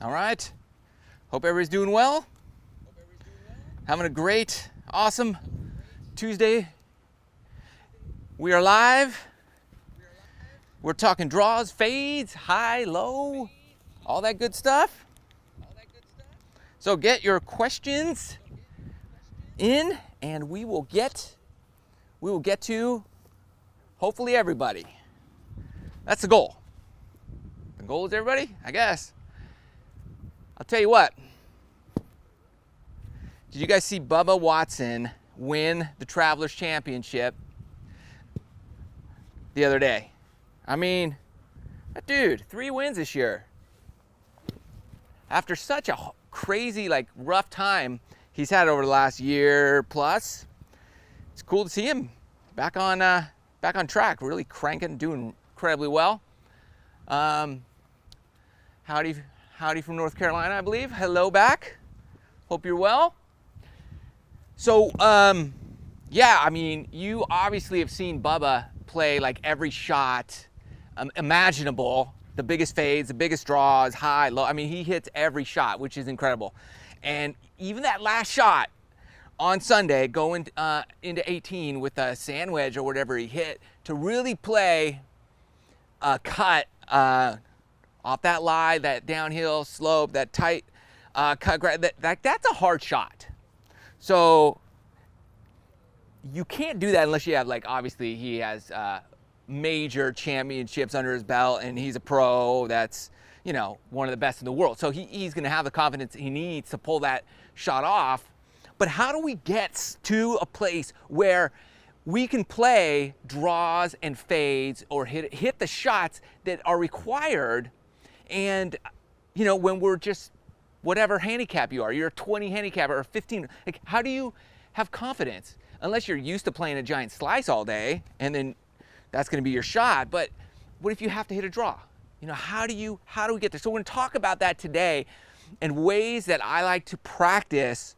All right. Hope everybody's doing well. Having a great, awesome Tuesday. We are live. We're talking draws, fades, high, low, all that good stuff. So get your questions in and we will get to hopefully everybody. That's the goal. The goal is everybody, I guess. I'll tell you what. Did you guys see Bubba Watson win the Travelers Championship the other day? I mean, that dude, 3 wins this year. After such a crazy, rough time he's had over the last year plus, it's cool to see him back on track, really cranking, doing incredibly well. Howdy from North Carolina, I believe. Hello back. Hope you're well. So, yeah, I mean, you obviously have seen Bubba play every shot imaginable, the biggest fades, the biggest draws, high, low. I mean, he hits every shot, which is incredible. And even that last shot on Sunday, going into 18 with a sand wedge or whatever he hit, to really play a cut off that lie, that downhill slope, that tight cut, that's a hard shot. So you can't do that unless you have, obviously he has major championships under his belt and he's a pro that's, one of the best in the world. So he's going to have the confidence he needs to pull that shot off. But how do we get to a place where we can play draws and fades or hit the shots that are required? And, when we're just whatever handicap you are, you're a 20 handicap or a 15, how do you have confidence? Unless you're used to playing a giant slice all day and then that's going to be your shot. But what if you have to hit a draw? How do we get there? So we're going to talk about that today and ways that I like to practice,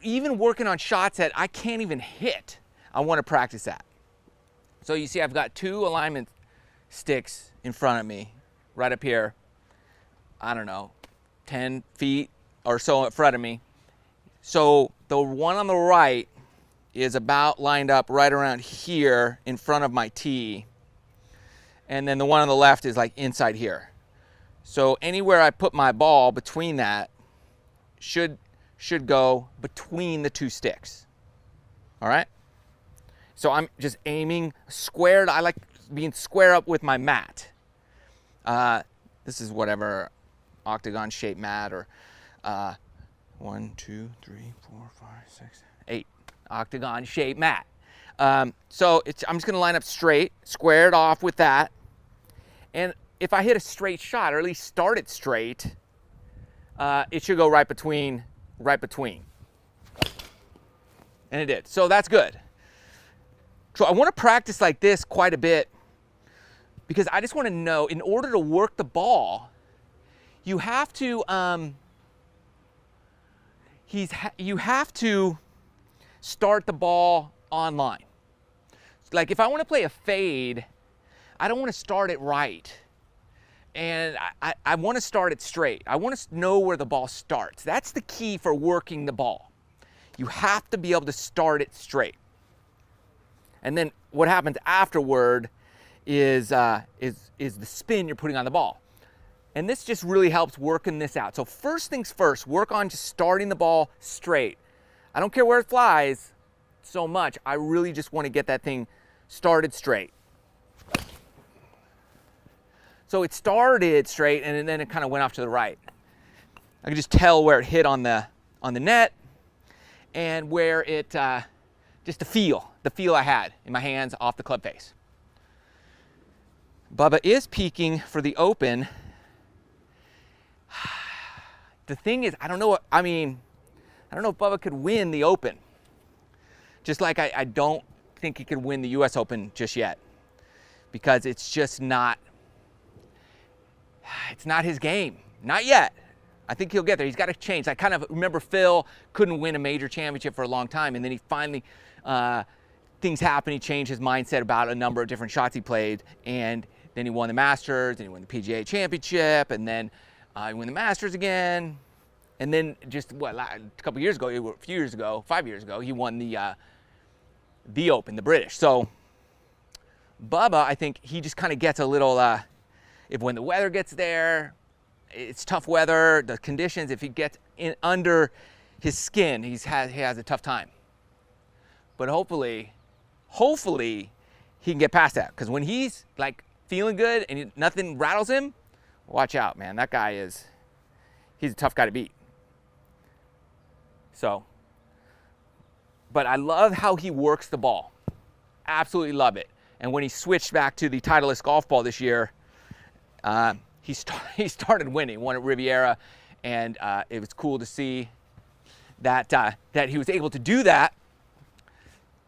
even working on shots that I can't even hit. I want to practice that. So you see I've got 2 alignment sticks in front of me right up here. I don't know, 10 feet or so in front of me. So the one on the right is about lined up right around here in front of my tee. And then the one on the left is inside here. So anywhere I put my ball between that should go between the 2 sticks. All right? So I'm just aiming squared. I like being square up with my mat. This is whatever octagon shaped mat or 1, 2, 3, 4, 5, 6, 8 octagon shaped mat. So I'm just going to line up straight, squared off with that. And if I hit a straight shot, or at least start it straight, it should go right between. And it did. So that's good. So I want to practice like this quite a bit because I just want to know, in order to work the ball, you have to you have to start the ball online. If I want to play a fade, I don't want to start it right. And I want to start it straight. I want to know where the ball starts. That's the key for working the ball. You have to be able to start it straight. And then what happens afterward is the spin you're putting on the ball. And this just really helps working this out. So first things first, work on just starting the ball straight. I don't care where it flies so much. I really just want to get that thing started straight. So it started straight and then it kind of went off to the right. I can just tell where it hit on the net and where it, just the feel I had in my hands off the club face. Bubba is peaking for the Open. The thing is, I don't know if Bubba could win the Open. Just like I don't think he could win the US Open just yet. Because it's just not his game. Not yet. I think he'll get there. He's got to change. I kind of remember Phil couldn't win a major championship for a long time, and then he finally, things happened. He changed his mindset about a number of different shots he played, and then he won the Masters, and he won the PGA Championship, and then He won the Masters again. And then just a couple years ago, a few years ago, 5 years ago, he won the Open, the British. So Bubba, I think he just kind of gets a little, if when the weather gets there, it's tough weather, the conditions, if he gets in under his skin, he has a tough time. But hopefully he can get past that. Because when he's like feeling good and nothing rattles him, watch out, man. That guy he's a tough guy to beat. So, but I love how he works the ball. Absolutely love it. And when he switched back to the Titleist golf ball this year, he started winning, won at Riviera, and it was cool to see that that he was able to do that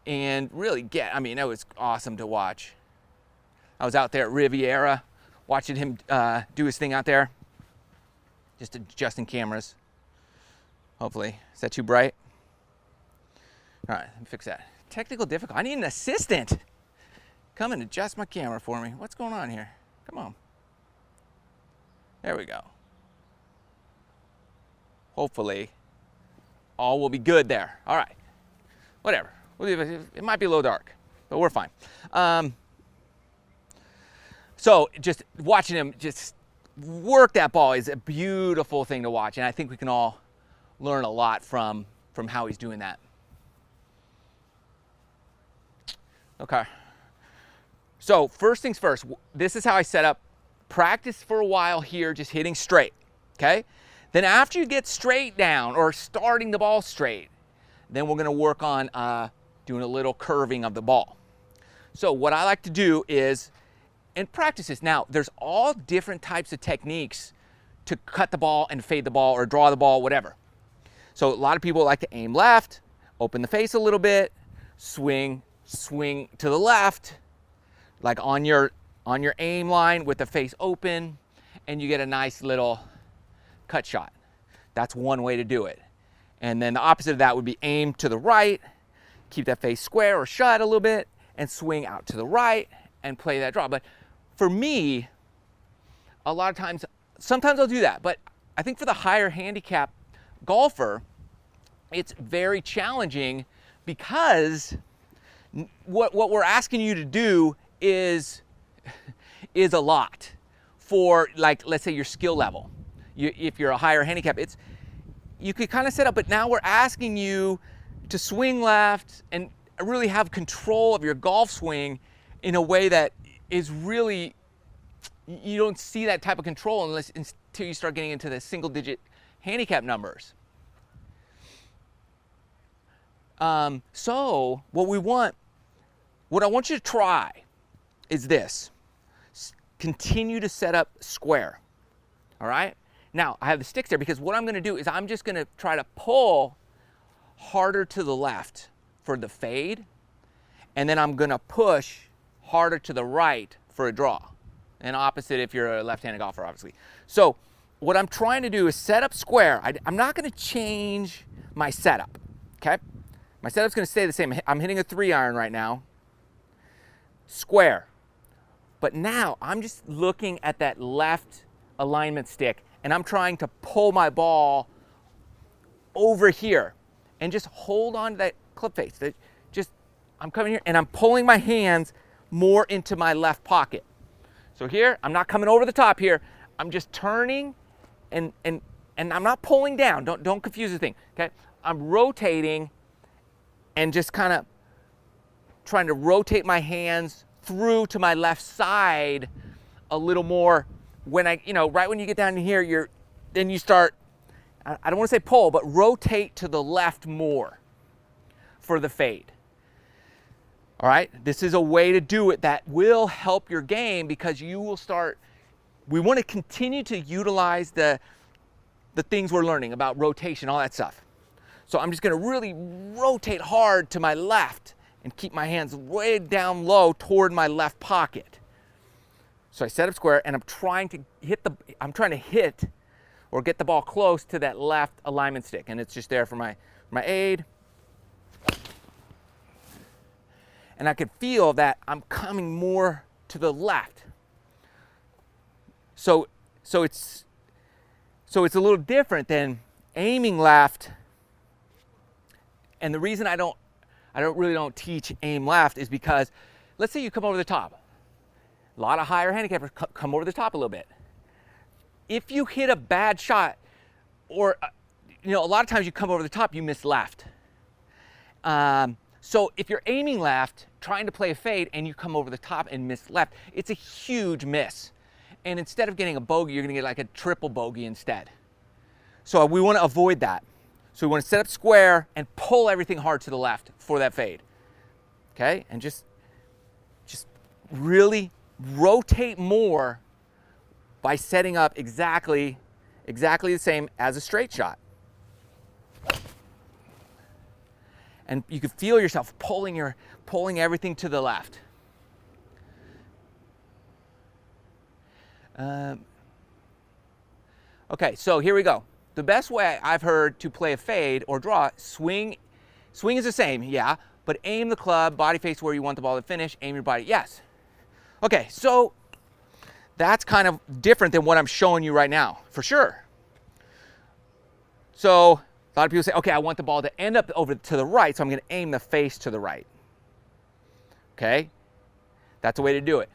and really get. I mean, it was awesome to watch. I was out there at Riviera watching him do his thing out there, just adjusting cameras. Hopefully, is that too bright? All right, let me fix that. Technical difficulty. I need an assistant. Come and adjust my camera for me. What's going on here? Come on. There we go. Hopefully, all will be good there. All right. Whatever. It might be a little dark, but we're fine. So just watching him just work that ball is a beautiful thing to watch, and I think we can all learn a lot from how he's doing that. Okay. So first things first, this is how I set up. Practice for a while here, just hitting straight, okay? Then after you get straight down or starting the ball straight, then we're gonna work on doing a little curving of the ball. So what I like to do is, and practice this. Now, there's all different types of techniques to cut the ball and fade the ball or draw the ball, whatever. So a lot of people like to aim left, open the face a little bit, swing to the left, like on your aim line with the face open, and you get a nice little cut shot. That's one way to do it. And then the opposite of that would be aim to the right, keep that face square or shut a little bit, and swing out to the right and play that draw. But for me, a lot of times, sometimes I'll do that, but I think for the higher handicap golfer, it's very challenging because what we're asking you to do is a lot for, like, let's say your skill level. If you're a higher handicap, you could kind of set up, but now we're asking you to swing left and really have control of your golf swing in a way that is really, you don't see that type of control until you start getting into the single digit handicap numbers. So what I want you to try is this. Continue to set up square, all right? Now, I have the sticks there because what I'm gonna do is I'm just gonna try to pull harder to the left for the fade, and then I'm gonna push harder to the right for a draw. And opposite if you're a left-handed golfer, obviously. So what I'm trying to do is set up square. I'm not gonna change my setup, okay? My setup's gonna stay the same. I'm hitting a 3-iron right now. Square. But now I'm just looking at that left alignment stick and I'm trying to pull my ball over here and just hold on to that clip face. I'm coming here and I'm pulling my hands more into my left pocket. So here, I'm not coming over the top here. I'm just turning and I'm not pulling down. Don't confuse the thing, okay? I'm rotating and just kind of trying to rotate my hands through to my left side a little more. When right when you get down to here, then you start, I don't want to say pull, but rotate to the left more for the fade. All right, this is a way to do it that will help your game because you will start, we want to continue to utilize the things we're learning about rotation, all that stuff. So I'm just going to really rotate hard to my left and keep my hands way down low toward my left pocket. So I set up square and I'm trying to hit or get the ball close to that left alignment stick, and it's just there for my aid. And I could feel that I'm coming more to the left. So it's So it's a little different than aiming left. And the reason I really don't teach aim left is because, let's say you come over the top. A lot of higher handicappers come over the top a little bit. If you hit a bad shot, or a lot of times you come over the top, you miss left. So if you're aiming left, trying to play a fade, and you come over the top and miss left, it's a huge miss. And instead of getting a bogey, you're gonna get like a triple bogey instead. So we wanna avoid that. So we wanna set up square and pull everything hard to the left for that fade. Okay, and just really rotate more by setting up exactly the same as a straight shot. And you can feel yourself pulling everything to the left. Okay, so here we go. The best way I've heard to play a fade or draw, swing is the same, yeah, but aim the club, body face where you want the ball to finish, aim your body, yes. Okay, so that's kind of different than what I'm showing you right now, for sure. So a lot of people say, okay, I want the ball to end up over to the right, so I'm gonna aim the face to the right. Okay, that's the way to do it.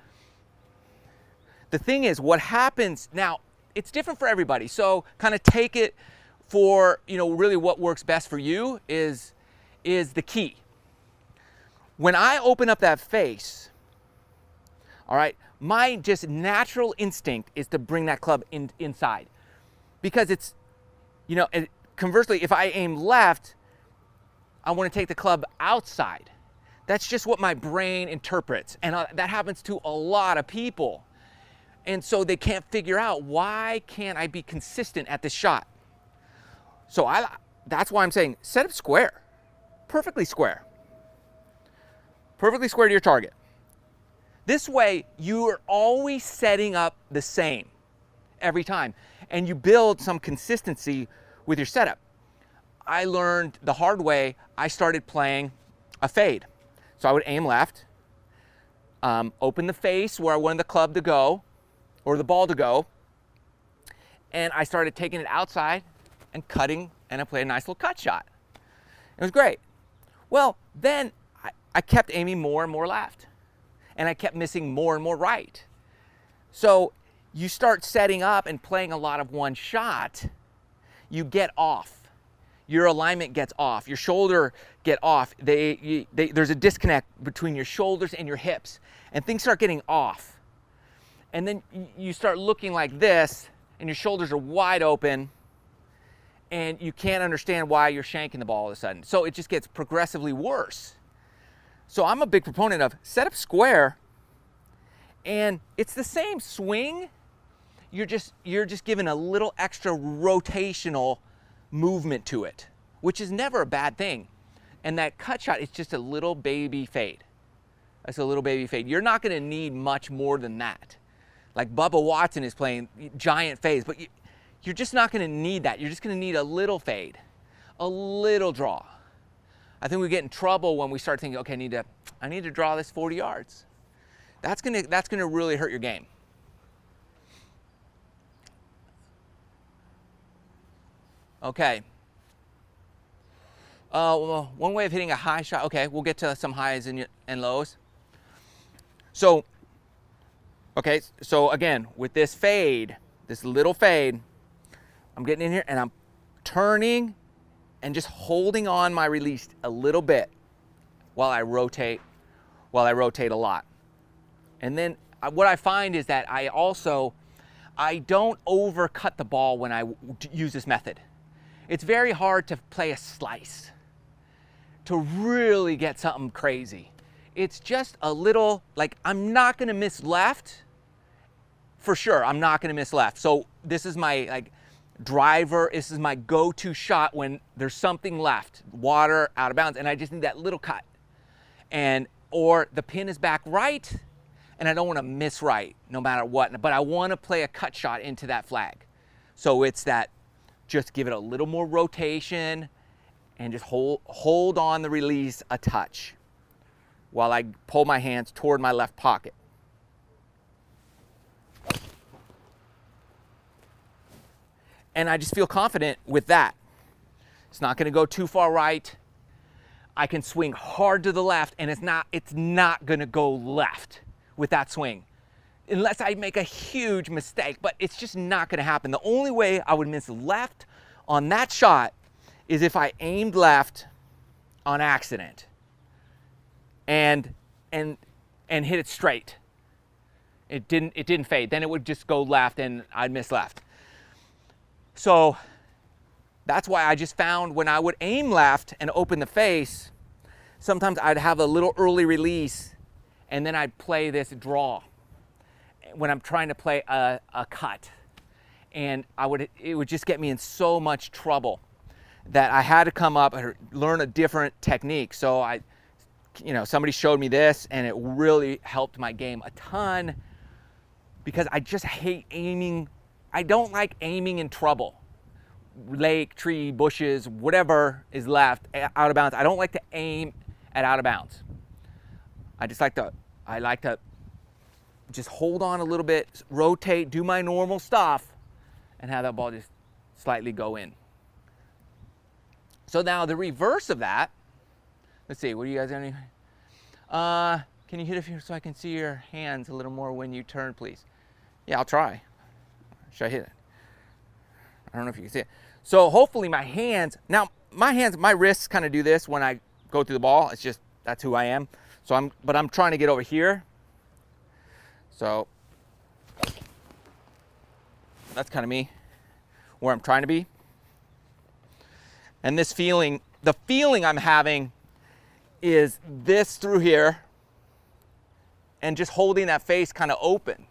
The thing is, what happens now, it's different for everybody, so kind of take it for, really what works best for you is the key. When I open up that face, all right, my just natural instinct is to bring that club inside, because it's, and conversely, if I aim left, I want to take the club outside. That's just what my brain interprets, and that happens to a lot of people. And so they can't figure out, why can't I be consistent at this shot? So that's why I'm saying set up square, perfectly square to your target. This way, you are always setting up the same every time, and you build some consistency with your setup. I learned the hard way. I started playing a fade. So I would aim left, open the face where I wanted the club to go, or the ball to go, and I started taking it outside and cutting, and I played a nice little cut shot. It was great. Well, then I kept aiming more and more left, and I kept missing more and more right. So you start setting up and playing a lot of one shot, you get off. Your alignment gets off, your shoulder get off. There's a disconnect between your shoulders and your hips, and things start getting off. And then you start looking like this, and your shoulders are wide open, and you can't understand why you're shanking the ball all of a sudden. So it just gets progressively worse. So I'm a big proponent of set up square, and it's the same swing. You're just giving a little extra rotational movement to it, which is never a bad thing. And that cut shot is just a little baby fade. That's a little baby fade. You're not going to need much more than that. Like Bubba Watson is playing giant fades, but you're just not going to need that. You're just going to need a little fade, a little draw. I think we get in trouble when we start thinking, okay, I need to draw this 40 yards. That's gonna really hurt your game. Okay. Well, one way of hitting a high shot. Okay, we'll get to some highs and lows. So, okay, so again, with this fade, this little fade, I'm getting in here and I'm turning and just holding on my release a little bit while I rotate a lot. And then what I find is that I don't overcut the ball when I use this method. It's very hard to play a slice, to really get something crazy. It's just a little, like, I'm not gonna miss left, for sure, I'm not gonna miss left. So this is my driver, this is my go-to shot when there's something left, water, out of bounds, and I just need that little cut. Or the pin is back right, and I don't wanna miss right, no matter what, but I wanna play a cut shot into that flag. So it's that, just give it a little more rotation and just hold on the release a touch while I pull my hands toward my left pocket. And I just feel confident with that. It's not going to go too far right. I can swing hard to the left, and it's not going to go left with that swing. Unless I make a huge mistake, but it's just not going to happen. The only way I would miss left on that shot is if I aimed left on accident and hit it straight. It didn't fade. Then it would just go left and I'd miss left. So that's why I just found when I would aim left and open the face, sometimes I'd have a little early release and then I'd play this draw when I'm trying to play a cut. And it would just get me in so much trouble that I had to come up and learn a different technique. So somebody showed me this and it really helped my game a ton because I just hate aiming. I don't like aiming in trouble. Lake, tree, bushes, whatever is left, out of bounds. I don't like to aim at out of bounds. I like to just hold on a little bit, rotate, do my normal stuff, and have that ball just slightly go in. So now the reverse of that, let's see, what do you guys have any? Can you hit it here so I can see your hands a little more when you turn, please? Yeah, I'll try. Should I hit it? I don't know if you can see it. So hopefully my wrists kind of do this when I go through the ball. It's just, that's who I am. So but I'm trying to get over here. So that's kind of me, where I'm trying to be. And this feeling, the feeling I'm having is this through here and just holding that face kind of open,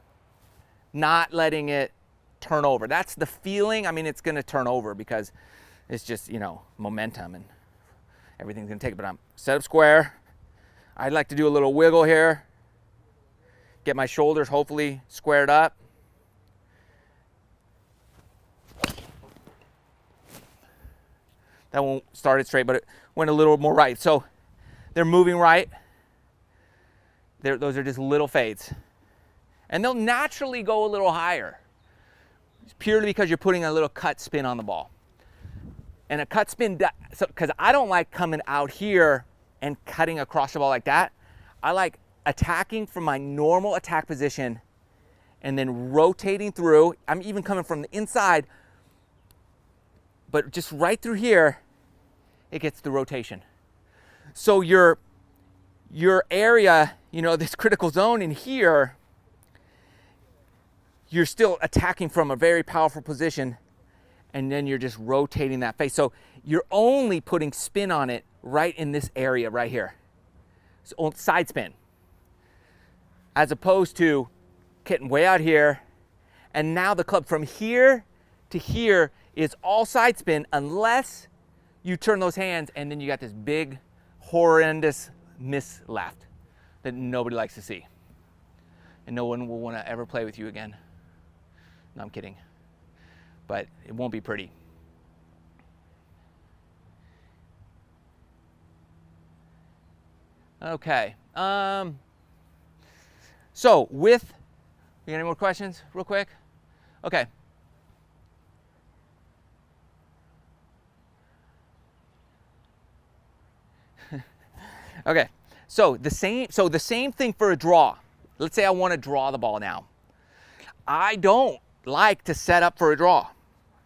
not letting it turn over. That's the feeling. I mean, it's going to turn over because it's just, momentum and everything's going to take it. But I'm set up square. I'd like to do a little wiggle here. Get my shoulders hopefully squared up. That won't start it straight, but it went a little more right. So they're moving right. Those are just little fades. And they'll naturally go a little higher. It's purely because you're putting a little cut spin on the ball. And a cut spin, because I don't like coming out here and cutting across the ball like that. I like attacking from my normal attack position and then rotating through. I'm even coming from the inside, but just right through here, it gets the rotation. So your area, this critical zone in here, you're still attacking from a very powerful position, and then you're just rotating that face. So you're only putting spin on it right in this area right here. So side spin. As opposed to getting way out here, and now the club from here to here is all side spin unless you turn those hands, and then you got this big, horrendous miss left that nobody likes to see. And no one will want to ever play with you again. No, I'm kidding. But it won't be pretty. Okay. So you got any more questions real quick? Okay. Okay. So the same thing for a draw. Let's say I want to draw the ball now. I don't like to set up for a draw.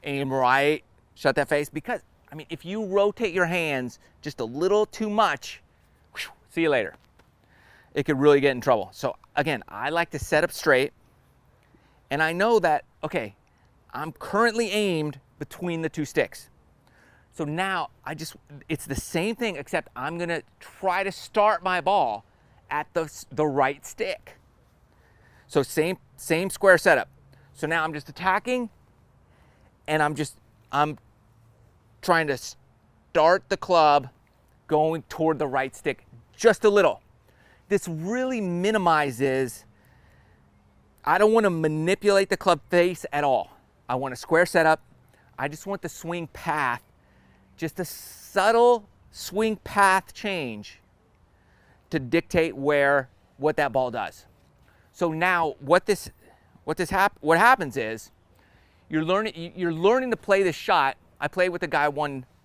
Aim right, shut that face, because if you rotate your hands just a little too much, see you later. It could really get in trouble. So again, I like to set up straight, and I know that, okay, I'm currently aimed between the two sticks. So now it's the same thing, except I'm gonna try to start my ball at the right stick. So same square setup. So now I'm just attacking, and I'm trying to start the club going toward the right stick just a little. This really minimizes, I don't want to manipulate the club face at all. I want a square setup. I just want the swing path, just a subtle swing path change to dictate what that ball does. So now what happens is you're learning to play this shot. I played with a guy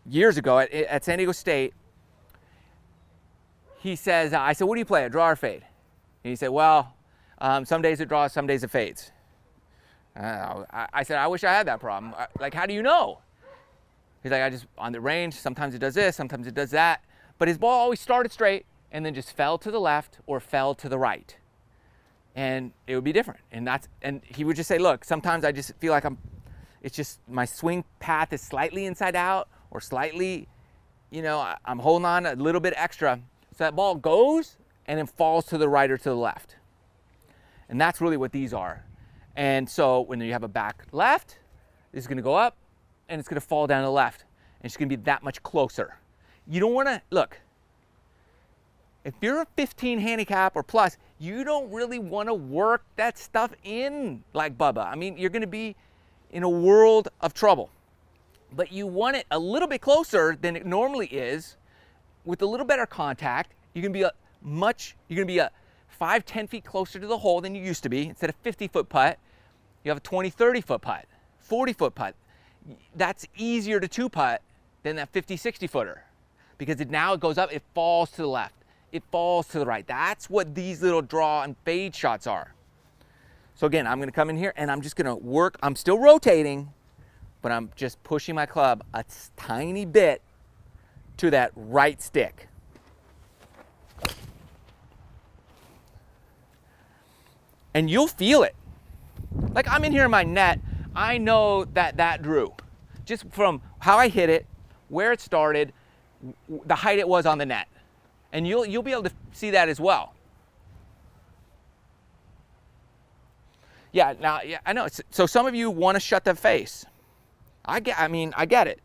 years ago at San Diego State. He says, I said, what do you play, a draw or fade? And he said, well, some days it draws, some days it fades. I said, I wish I had that problem. Like, how do you know? He's like, I just, on the range, sometimes it does this, sometimes it does that. But his ball always started straight and then just fell to the left or fell to the right. And it would be different. And he would just say, look, sometimes I just feel like it's just my swing path is slightly inside out or slightly, you know, I'm holding on a little bit extra. So that ball goes and then falls to the right or to the left. And that's really what these are. And so when you have a back left, it's going to go up and it's going to fall down to the left. And it's going to be that much closer. You don't want to, look, if you're a 15 handicap or plus, you don't really want to work that stuff in like Bubba. I mean, you're going to be in a world of trouble. But you want it a little bit closer than it normally is. With a little better contact, you're going to be a 5-10 feet closer to the hole than you used to be. Instead of 50-foot putt, you have a 20-30-foot putt, 40-foot putt. That's easier to two-putt than that 50-60 footer because now it goes up, it falls to the left, it falls to the right. That's what these little draw and fade shots are. So again, I'm going to come in here and I'm just going to work. I'm still rotating, but I'm just pushing my club a tiny bit to that right stick. And you'll feel it. Like I'm in here in my net, I know that drew. Just from how I hit it, where it started, the height it was on the net. And you'll be able to see that as well. Yeah, now, yeah, I know. So some of you want to shut the face. I get it.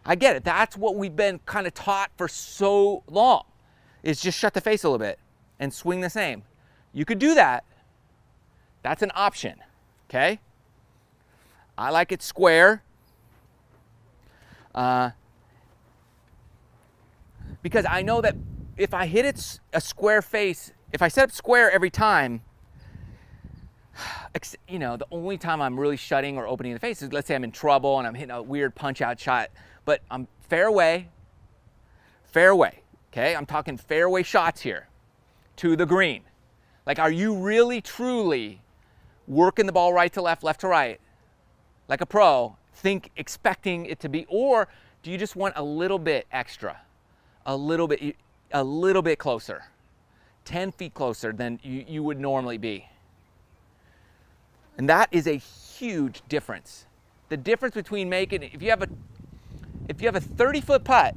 I get it. That's what we've been kind of taught for so long, is just shut the face a little bit and swing the same. You could do that. That's an option, okay? I like it square. Because I know that if I hit it a square face, if I set up square every time, you know, the only time I'm really shutting or opening the face is, let's say I'm in trouble and I'm hitting a weird punch-out shot, but I'm fairway, okay? I'm talking fairway shots here to the green. Like, are you really, truly working the ball right to left, left to right, like a pro, expecting it to be, or do you just want a little bit extra, a little bit closer, 10 feet closer than you would normally be? And that is a huge difference. The difference between making, if you have a 30-foot putt,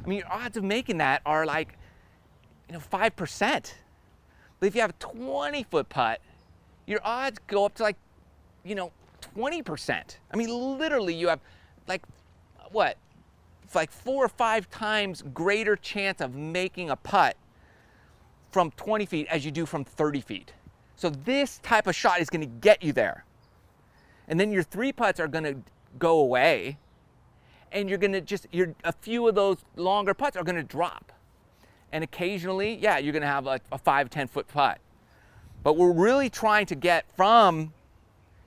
I mean, your odds of making that are like, 5%. But if you have a 20-foot putt, your odds go up to like, 20%. I mean, literally you have like, what? It's like 4 or 5 times greater chance of making a putt from 20 feet as you do from 30 feet. So this type of shot is going to get you there. And then your 3 putts are going to go away. And you're going to a few of those longer putts are going to drop. And occasionally, yeah, you're going to have a 5-10 foot putt. But we're really trying to get from,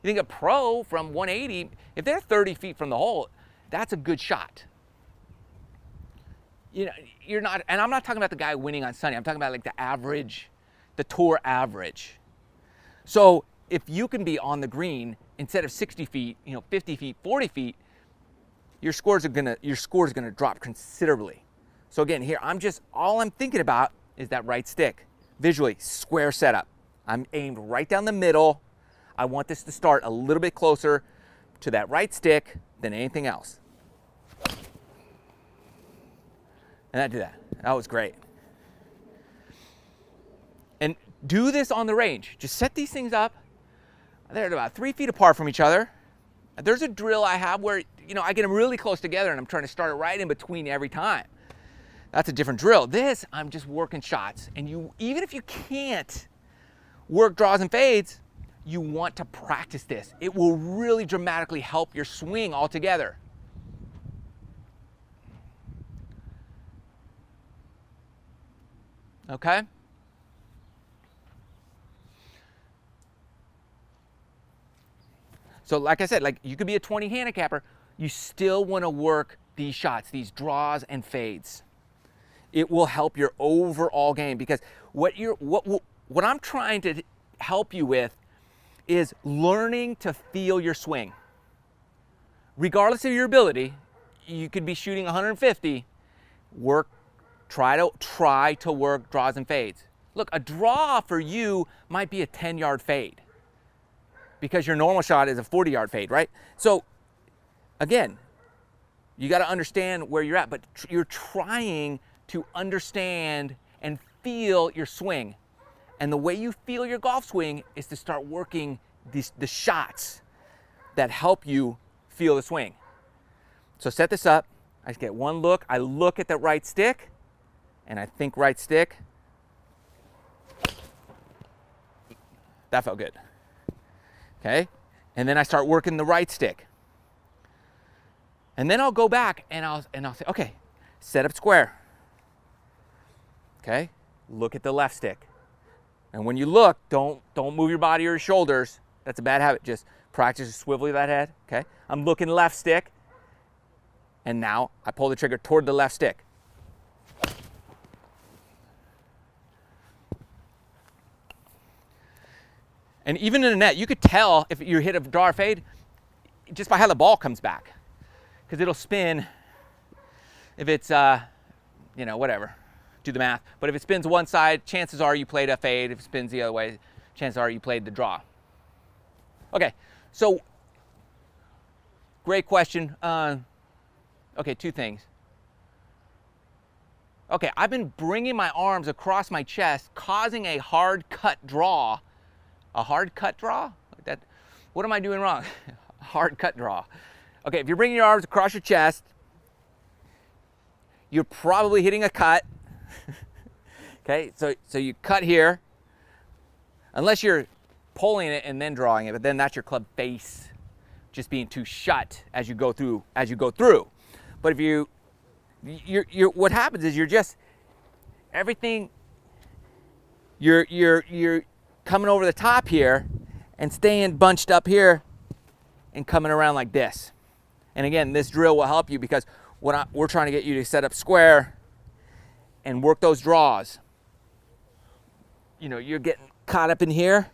you think a pro from 180, if they're 30 feet from the hole, that's a good shot. You're not, and I'm not talking about the guy winning on Sunday. I'm talking about like the average, the tour average. So if you can be on the green instead of 60 feet, 50 feet, 40 feet, your score is gonna drop considerably. So again, here all I'm thinking about is that right stick. Visually, square setup. I'm aimed right down the middle. I want this to start a little bit closer to that right stick than anything else. And I did that. That was great. And do this on the range. Just set these things up. They're about 3 feet apart from each other. There's a drill I have where, I get them really close together and I'm trying to start it right in between every time. That's a different drill. This, I'm just working shots. And even if you can't work draws and fades, you want to practice this. It will really dramatically help your swing altogether. Okay? So So like I said, like you could be a 20 handicapper, you still want to work these shots, these draws and fades. It will help your overall game, because what I'm trying to help you with is learning to feel your swing. Regardless of your ability, you could be shooting 150, try to work draws and fades. Look, a draw for you might be a 10-yard fade because your normal shot is a 40-yard fade, right? So again, you got to understand where you're at, but you're trying to understand and feel your swing. And the way you feel your golf swing is to start working the shots that help you feel the swing. So set this up. I just get one look. I look at the right stick, and I think right stick. That felt good. Okay? And then I start working the right stick. And then I'll go back and I'll say, okay, set up square. Okay? Look at the left stick. And when you look, don't move your body or your shoulders. That's a bad habit. Just practice swiveling that head. Okay? I'm looking left stick. And now I pull the trigger toward the left stick. And even in the net, you could tell if you hit a draw or fade just by how the ball comes back. Because it'll spin if it's, you know, whatever. Do the math. But if it spins one side, chances are you played a fade. If it spins the other way, chances are you played the draw. Okay, so great question. Okay, two things. Okay, I've been bringing my arms across my chest, causing a hard cut draw. A hard cut draw? Like that? What am I doing wrong? Hard cut draw. Okay, if you're bringing your arms across your chest, you're probably hitting a cut. Okay, so you cut here, unless you're pulling it and then drawing it, but then that's your club face just being too shut as you go through. But if you're what happens is you're just everything. You're coming over the top here and staying bunched up here and coming around like this. And again, this drill will help you because we're trying to get you to set up square and work those draws. You know, you're getting caught up in here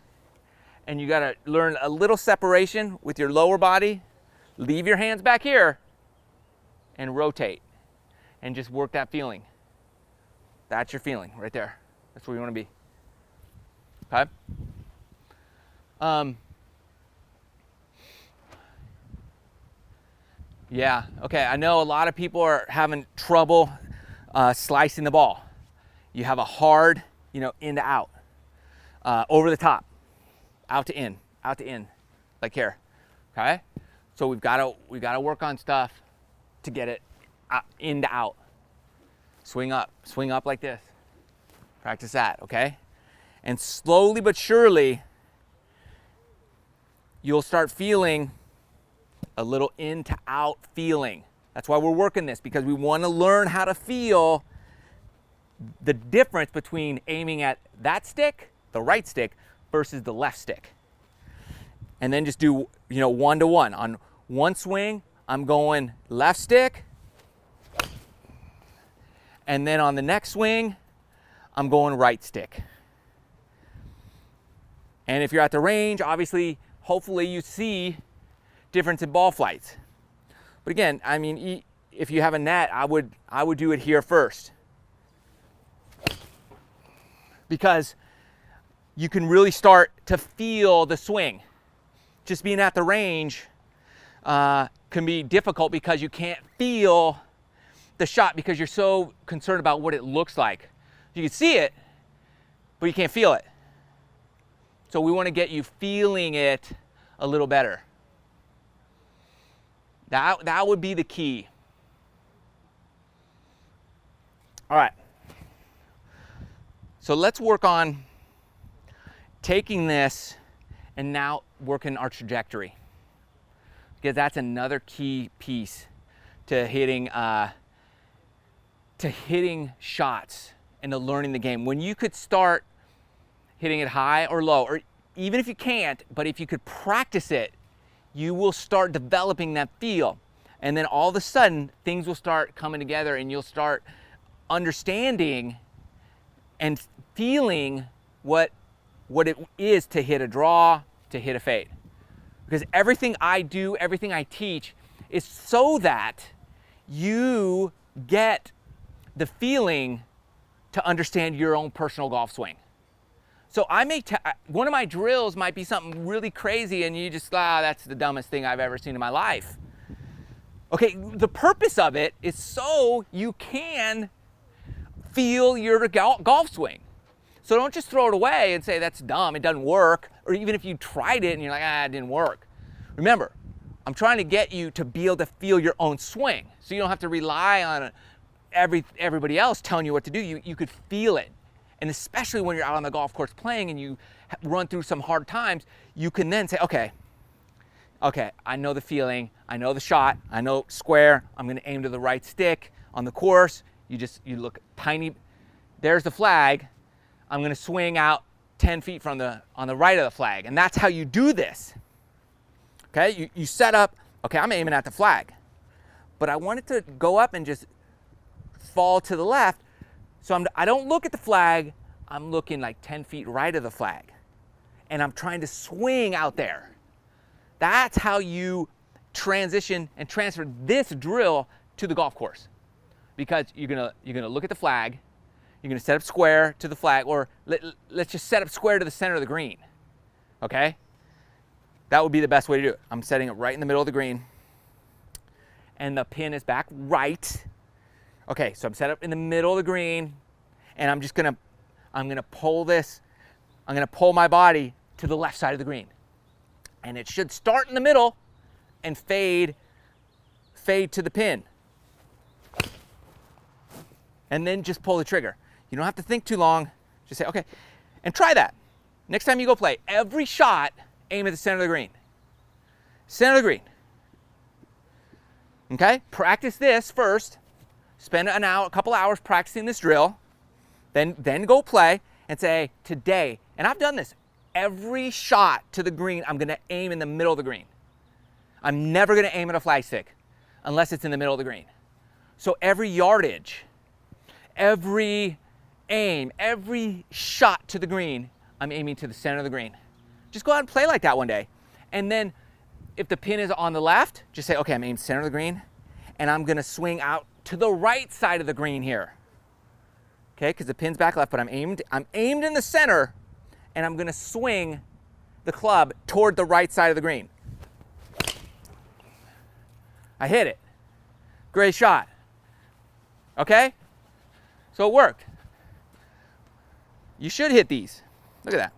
and you got to learn a little separation with your lower body. Leave your hands back here and rotate and just work that feeling. That's your feeling right there. That's where you want to be. Okay? Yeah, okay, I know a lot of people are having trouble slicing the ball. You have a hard, you know, in to out, over the top, out to in, like here, okay? So we've got to work on stuff to get it in to out. Swing up like this. Practice that, okay? And slowly but surely, you'll start feeling a little in to out feeling. That's why we're working this, because we want to learn how to feel the difference between aiming at that stick, the right stick, versus the left stick. And then just do, you know, 1-to-1. On one swing, I'm going left stick. And then on the next swing, I'm going right stick. And if you're at the range, obviously, hopefully you see difference in ball flights. But again, I mean, if you have a net, I would do it here first. Because you can really start to feel the swing. Just being at the range can be difficult because you can't feel the shot because you're so concerned about what it looks like. You can see it, but you can't feel it. So we want to get you feeling it a little better. That would be the key. All right. So let's work on taking this and now working our trajectory, because that's another key piece to hitting shots and to learning the game. When you could start hitting it high or low, or even if you can't, but if you could practice it, you will start developing that feel. And then all of a sudden, things will start coming together and you'll start understanding and feeling what it is to hit a draw, to hit a fade. Because everything I do, everything I teach is so that you get the feeling to understand your own personal golf swing. So one of my drills might be something really crazy and you just, that's the dumbest thing I've ever seen in my life. Okay, the purpose of it is so you can feel your golf swing. So don't just throw it away and say, that's dumb, it doesn't work. Or even if you tried it and you're like, it didn't work. Remember, I'm trying to get you to be able to feel your own swing. So you don't have to rely on everybody else telling you what to do. You could feel it. And especially when you're out on the golf course playing and you run through some hard times, you can then say, okay, I know the feeling, I know the shot, I know square, I'm gonna aim to the right stick on the course. You look tiny, there's the flag, I'm gonna swing out 10 feet on the right of the flag. And that's how you do this. Okay, you set up, okay, I'm aiming at the flag, but I want it to go up and just fall to the left. So I don't look at the flag, I'm looking like 10 feet right of the flag. And I'm trying to swing out there. That's how you transition and transfer this drill to the golf course. Because you're gonna look at the flag, you're gonna set up square to the flag, or let's just set up square to the center of the green, okay? That would be the best way to do it. I'm setting it right in the middle of the green, and the pin is back right. Okay, so I'm set up in the middle of the green, and I'm gonna pull this, I'm gonna pull my body to the left side of the green. And it should start in the middle and fade to the pin. And then just pull the trigger. You don't have to think too long. Just say, okay, and try that. Next time you go play, every shot, aim at the center of the green. Center of the green. Okay, practice this first. Spend a couple hours practicing this drill. Then go play and say, today, and I've done this, every shot to the green, I'm gonna aim in the middle of the green. I'm never gonna aim at a flag stick unless it's in the middle of the green. So every yardage, every aim, every shot to the green, I'm aiming to the center of the green. Just go out and play like that one day. And then if the pin is on the left, just say, okay, I'm aiming center of the green, and I'm gonna swing out to the right side of the green here. Okay, because the pin's back left, but I'm aimed in the center, and I'm gonna swing the club toward the right side of the green. I hit it. Great shot. Okay? So it worked. You should hit these. Look at that.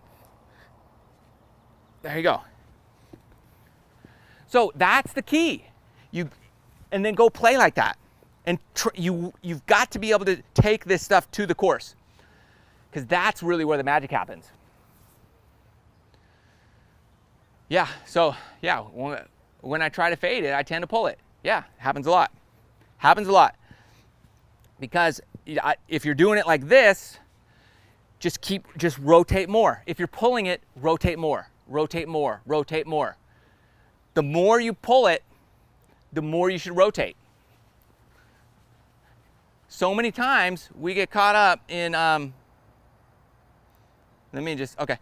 There you go. So that's the key. And then go play like that. And you've got to be able to take this stuff to the course, because that's really where the magic happens. Yeah, so yeah, when I try to fade it, I tend to pull it. Yeah, happens a lot. Happens a lot. Because if you're doing it like this, just rotate more. If you're pulling it, rotate more, rotate more, rotate more. The more you pull it, the more you should rotate. So many times we get caught up in, okay.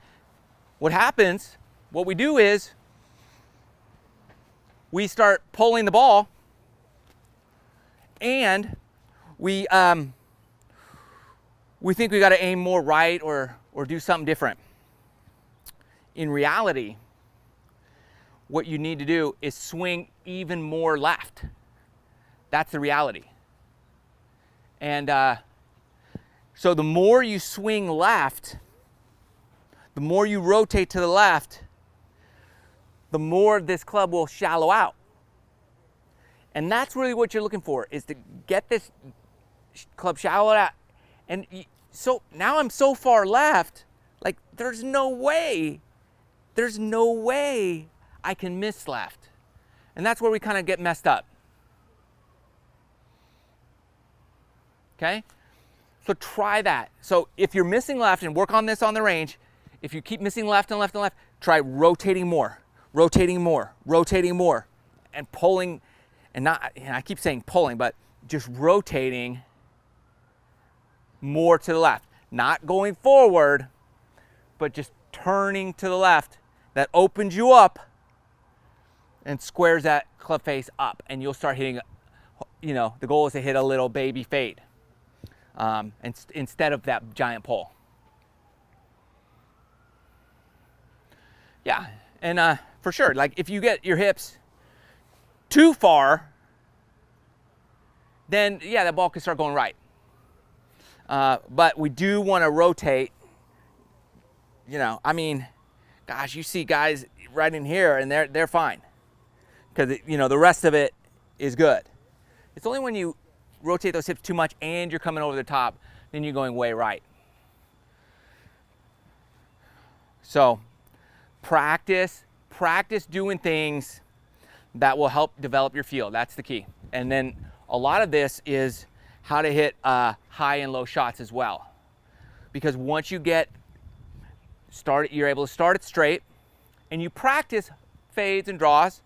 What happens, what we do is we start pulling the ball, and we think we got to aim more right or do something different. In reality, what you need to do is swing even more left. That's the reality. And so the more you swing left, the more you rotate to the left, the more this club will shallow out. And that's really what you're looking for, is to get this club shallowed out. And so now I'm so far left, like there's no way I can miss left. And that's where we kind of get messed up. Okay? So try that. So if you're missing left, and work on this on the range, if you keep missing left and left and left, try rotating more. rotating more, and pulling, and not, and I keep saying pulling, but just rotating more to the left. Not going forward, but just turning to the left. That opens you up and squares that club face up, and you'll start hitting, you know, the goal is to hit a little baby fade instead of that giant pull. Yeah, and for sure, like if you get your hips too far, then yeah, the ball can start going right. But we do want to rotate, you know, I mean, gosh, you see guys right in here and they're fine. Because, you know, the rest of it is good. It's only when you rotate those hips too much and you're coming over the top, then you're going way right. So practice doing things that will help develop your feel. That's the key. And then a lot of this is how to hit high and low shots as well. Because once you get started, you're able to start it straight, and you practice fades and draws.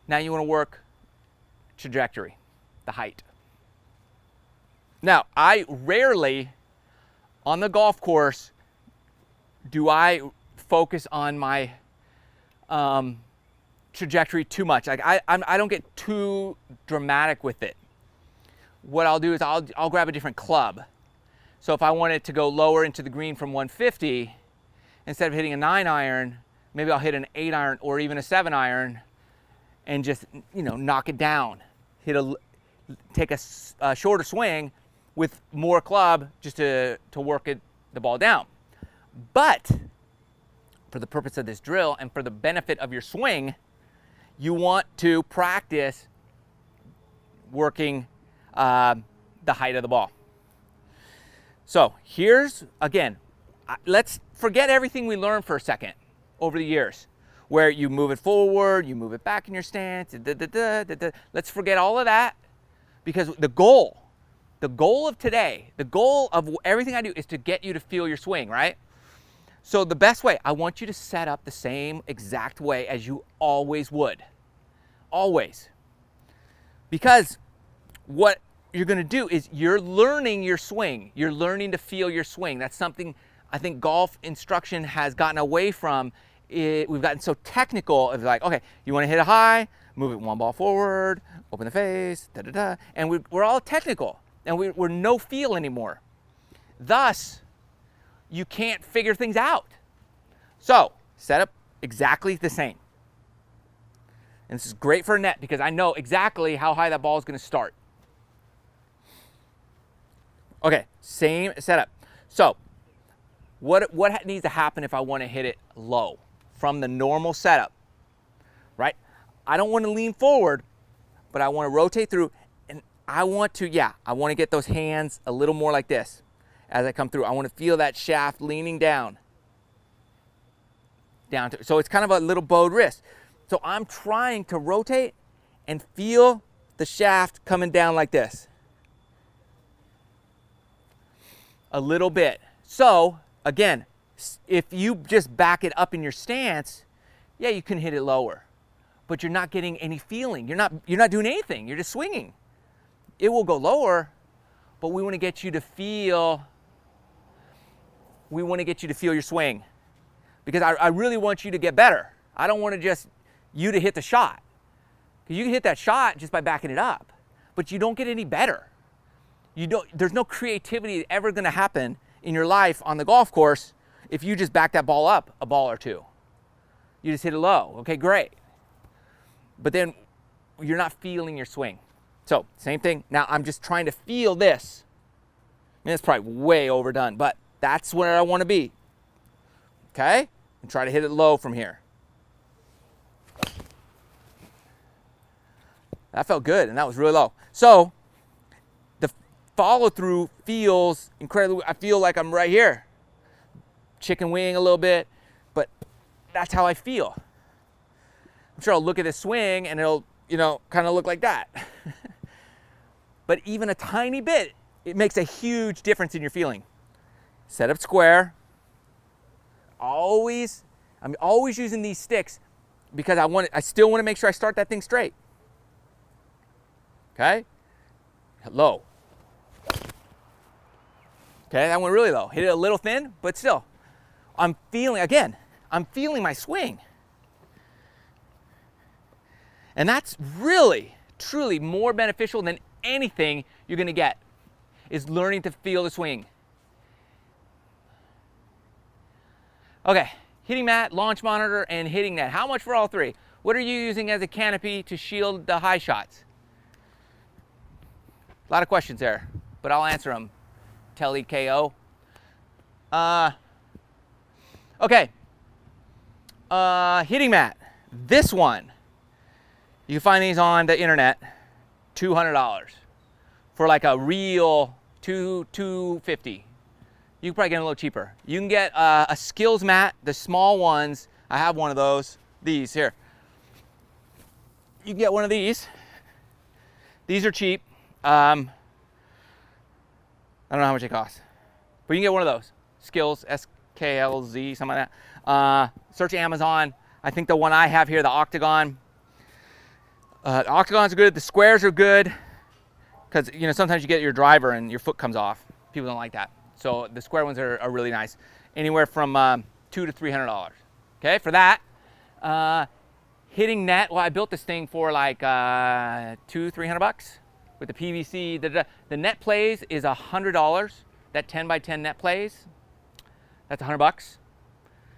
Now you want to work trajectory, the height. Now, I rarely, on the golf course, do I focus on my trajectory too much. Like I don't get too dramatic with it. What I'll do is I'll grab a different club. So if I wanted to go lower into the green from 150, instead of hitting a 9-iron, maybe I'll hit an 8-iron or even a 7-iron and just, you know, knock it down. Take a shorter swing with more club just to work the ball down. But for the purpose of this drill and for the benefit of your swing, you want to practice working the height of the ball. So here's, again, let's forget everything we learned for a second over the years, where you move it forward, you move it back in your stance, let's forget all of that, because the goal of today, the goal of everything I do is to get you to feel your swing, right? So the best way, I want you to set up the same exact way as you always would. Always. Because what you're going to do is you're learning your swing. You're learning to feel your swing. That's something I think golf instruction has gotten away from. We've gotten so technical. It's like, okay, you want to hit a high, move it one ball forward, open the face, and we're all technical, and we're no feel anymore. Thus, you can't figure things out. So set up exactly the same. And this is great for a net because I know exactly how high that ball is going to start. Okay, same setup. So what needs to happen if I want to hit it low from the normal setup, right? I don't want to lean forward, but I want to rotate through, and I want to get those hands a little more like this as I come through. I want to feel that shaft leaning down to, so it's kind of a little bowed wrist. So I'm trying to rotate and feel the shaft coming down like this. A little bit. So again, if you just back it up in your stance, yeah, you can hit it lower, but you're not getting any feeling. You're not doing anything. You're just swinging. It will go lower, but we want to get you to feel. We want to get you to feel your swing, because I really want you to get better. I don't want to just you to hit the shot, because you can hit that shot just by backing it up, but you don't get any better. There's no creativity ever going to happen in your life on the golf course if you just back that ball up a ball or two. You just hit it low. Okay, great. But then you're not feeling your swing. So same thing. Now I'm just trying to feel this. I mean, it's probably way overdone, but that's where I want to be. Okay? And try to hit it low from here. That felt good, and that was really low. So the follow through feels incredibly, I feel like I'm right here. Chicken wing a little bit, but that's how I feel. I'm sure I'll look at this swing and it'll, kind of look like that. But even a tiny bit, it makes a huge difference in your feeling. Set up square. I'm always using these sticks because I still want to make sure I start that thing straight. Okay? Low. Okay, that went really low. Hit it a little thin, but still. I'm feeling my swing. And that's really, truly more beneficial than anything you're going to get, is learning to feel the swing. Okay, hitting mat, launch monitor, and hitting net. How much for all three? What are you using as a canopy to shield the high shots? A lot of questions there, but I'll answer them. Telly KO. Okay. Hitting mat. This one, you can find these on the internet, $200 for like a real $250. You can probably get them a little cheaper. You can get a skills mat, the small ones. I have one of those. These here. You can get one of these. These are cheap. I don't know how much they cost, but you can get one of those. Skills, SKLZ, something like that. Search Amazon. I think the one I have here, the Octagon. The Octagons are good. The squares are good because, you know, sometimes you get your driver and your foot comes off. People don't like that. So the square ones are really nice. Anywhere from $200 to $300. Okay, for that. Hitting net. Well, I built this thing for like $200-300 with the PVC. The net plays is $100. That 10 by 10 net plays. That's $100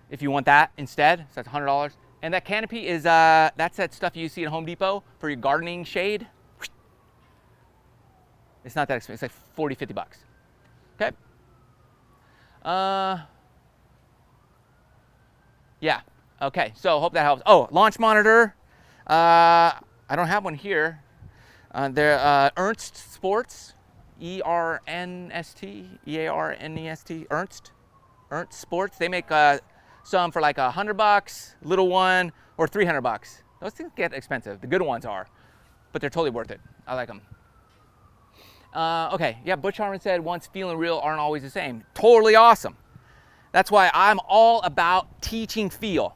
if you want that instead. So that's $100. And that canopy is that's that stuff you see at Home Depot for your gardening shade. It's not that expensive. It's like $40-50. Okay. Yeah. Okay. So hope that helps. Oh, launch monitor. I don't have one here. They're Ernst Sports, E-R-N-S-T, E-A-R-N-E-S-T, Ernst Sports. They make some for like $100, little one, or $300. Those things get expensive. The good ones are, but they're totally worth it. I like them. Okay, yeah, Butch Harmon said once feeling real aren't always the same. Totally awesome. That's why I'm all about teaching feel.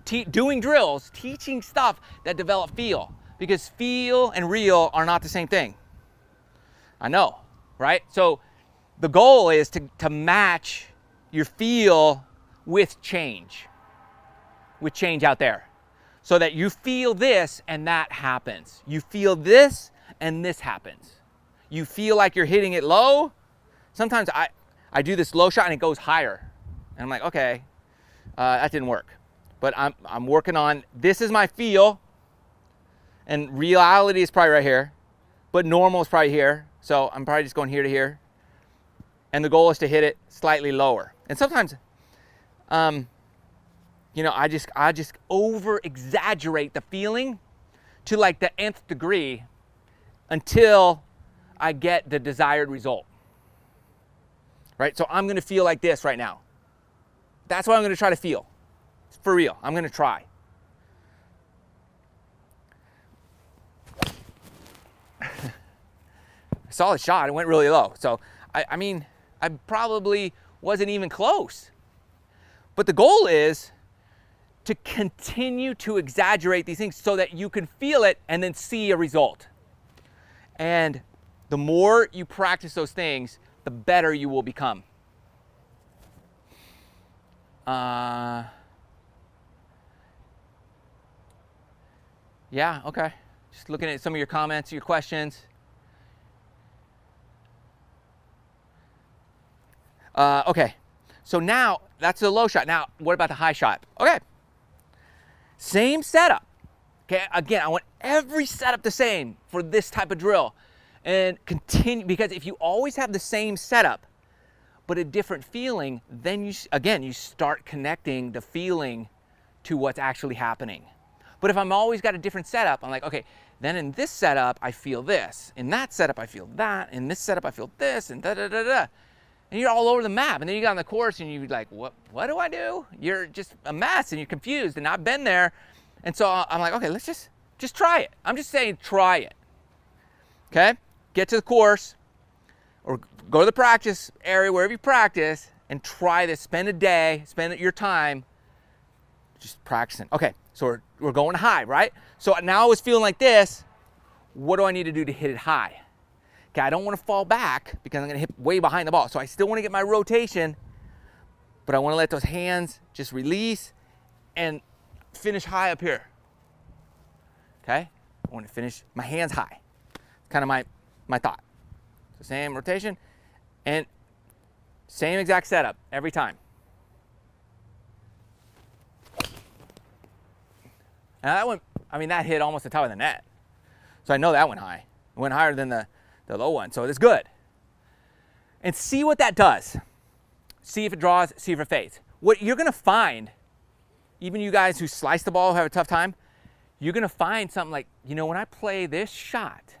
Doing drills, teaching stuff that develop feel. Because feel and real are not the same thing. I know, right? So the goal is to match your feel with change out there. So that you feel this and that happens. You feel this and this happens. You feel like you're hitting it low. Sometimes I do this low shot and it goes higher. And I'm like, okay, that didn't work. But I'm working on, this is my feel. And reality is probably right here. But normal is probably here. So I'm probably just going here to here. And the goal is to hit it slightly lower. And sometimes, you know, I just over exaggerate the feeling to like the nth degree until I get the desired result. Right? So I'm going to feel like this right now. That's what I'm going to try to feel. For real. I'm going to try. Solid shot. It went really low. So, I mean, I probably wasn't even close. But the goal is to continue to exaggerate these things so that you can feel it and then see a result. And the more you practice those things, the better you will become. Yeah, okay. Just looking at some of your comments, your questions. Okay, so now that's the low shot. Now, what about the high shot? Okay, same setup. Okay, again, I want every setup the same for this type of drill. And continue, because if you always have the same setup, but a different feeling, then you start connecting the feeling to what's actually happening. But if I'm always got a different setup, I'm like, okay, then in this setup, I feel this. In that setup, I feel that. In this setup, I feel this, and da-da-da-da. And you're all over the map. And then you get on the course and you're like, what do I do? You're just a mess and you're confused. And I've been there. And so I'm like, okay, let's just try it. I'm just saying try it. Okay? Get to the course or go to the practice area, wherever you practice, and try this. Spend a day, spend your time just practicing. Okay, so we're we're going high, right? So now I was feeling like this. What do I need to do to hit it high? Okay, I don't want to fall back because I'm going to hit way behind the ball. So I still want to get my rotation, but I want to let those hands just release and finish high up here. Okay, I want to finish my hands high. Kind of my thought. So same rotation and same exact setup every time. Now that one, I mean, that hit almost the top of the net. So I know that went high. It went higher than the low one, so it's good. And see what that does. See if it draws, see if it fades. What you're gonna find, even you guys who slice the ball, who have a tough time, you're gonna find something like, you know, when I play this shot,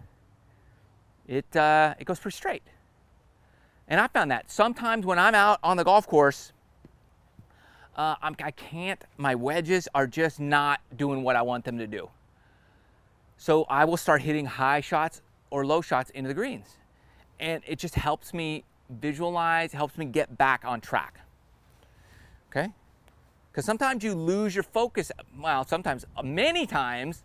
it goes pretty straight. And I found that sometimes when I'm out on the golf course, I can't, my wedges are just not doing what I want them to do. So I will start hitting high shots or low shots into the greens. And it just helps me visualize, helps me get back on track. Okay? Because sometimes you lose your focus. Well, sometimes, many times.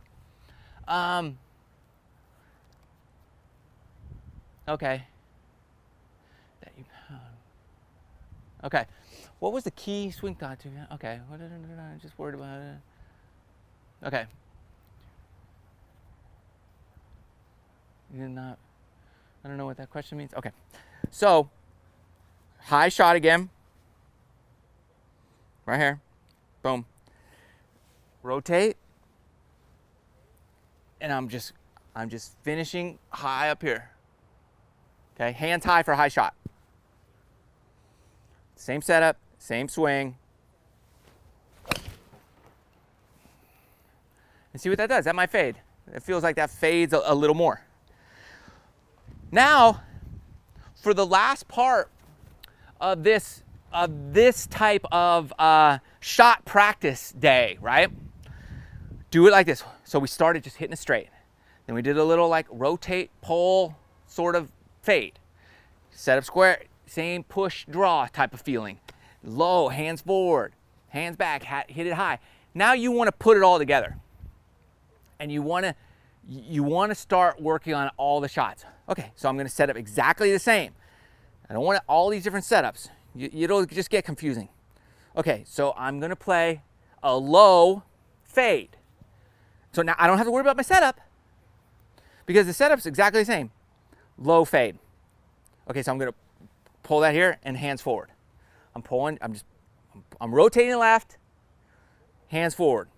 Okay. Okay. What was the key swing thought to? Okay. I'm just worried about it. Okay. You did not. I don't know what that question means. Okay. So, high shot again. Right here. Boom. Rotate. And I'm just finishing high up here. Okay, hands high for high shot. Same setup, same swing. And see what that does. That might fade. It feels like that fades a little more. Now, for the last part of this type of shot practice day, right? Do it like this. So we started just hitting it straight. Then we did a little like rotate, pull, sort of fade. Set up square, same push, draw type of feeling. Low, hands forward, hands back, hit it high. Now you want to put it all together. And you want to start working on all the shots. Okay, so I'm going to set up exactly the same. I don't want all these different setups. It'll just get confusing. Okay, so I'm going to play a low fade. So now I don't have to worry about my setup because the setup's exactly the same. Low fade. Okay, so I'm going to pull that here and hands forward. I'm pulling, I'm rotating left, hands forward.